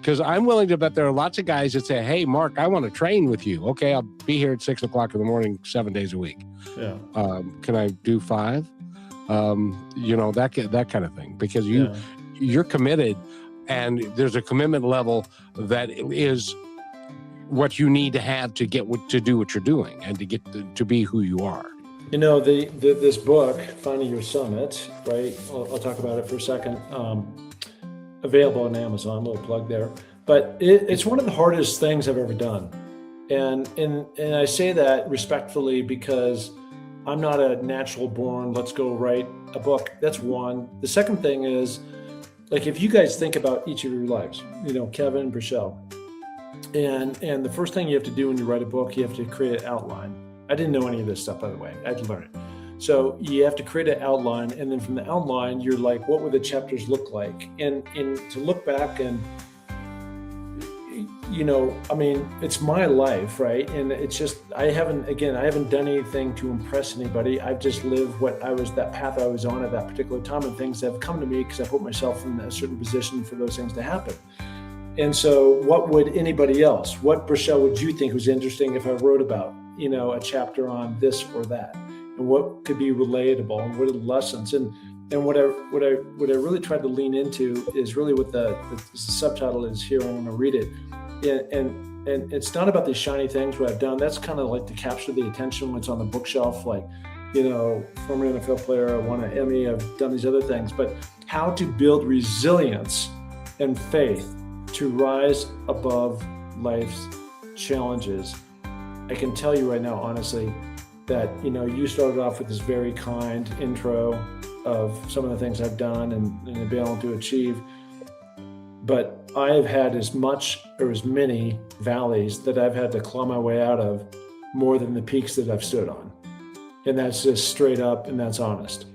because I'm willing to bet there are lots of guys that say, "Hey, Mark, I want to train with you. Okay, I'll be here at 6 o'clock in the morning, 7 days a week. Yeah. Can I do 5? That kind of thing, because you're committed, and there's a commitment level that is what you need to have to do what you're doing and to get to be who you are. This book, Finding Your Summit, right? I'll talk about it for a second. Available on Amazon, a little plug there. But it's one of the hardest things I've ever done. And I say that respectfully because I'm not a natural born, let's go write a book. That's one. The second thing is, like, if you guys think about each of your lives, Kevin, Brichelle, and the first thing you have to do when you write a book, you have to create an outline. I didn't know any of this stuff, by the way. I had to learn it. So you have to create an outline, and then from the outline, you're like, what would the chapters look like? And to look back and, it's my life, right? And it's just, I haven't done anything to impress anybody. I've just lived that path I was on at that particular time, and things have come to me because I put myself in a certain position for those things to happen. And so what would anybody else, what, Brichelle, would you think was interesting if I wrote about, a chapter on this or that? And what could be relatable, and what are the lessons? And what I really tried to lean into is really what the subtitle is here. I'm going to read it. And it's not about these shiny things, what I've done. That's kind of like to capture the attention when it's on the bookshelf, like, former NFL player, I won an Emmy, I've done these other things. But how to build resilience and faith to rise above life's challenges. I can tell you right now, honestly, that, you started off with this very kind intro of some of the things I've done and been able to achieve. But I have had as many valleys that I've had to claw my way out of, more than the peaks that I've stood on. And that's just straight up, and that's honest.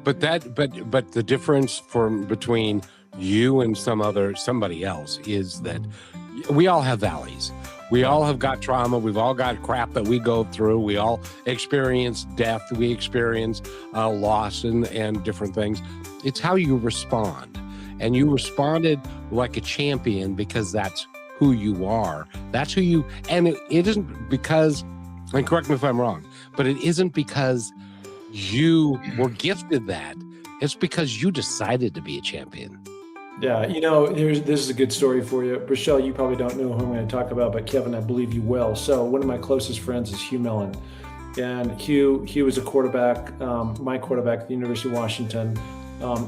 But the difference between you and somebody else is that we all have valleys. We all have got trauma. We've all got crap that we go through. We all experience death. We experience loss and different things. It's how you respond. And you responded like a champion because that's who you are. That's who you, and it isn't because, and correct me if I'm wrong, but it isn't because you were gifted that. It's because you decided to be a champion. Yeah, this is a good story for you. Brichelle, you probably don't know who I'm going to talk about, but Kevin, I believe you will. So one of my closest friends is Hugh Mellon. And Hugh was a quarterback, my quarterback at the University of Washington.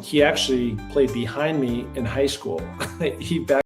He actually played behind me in high school. He back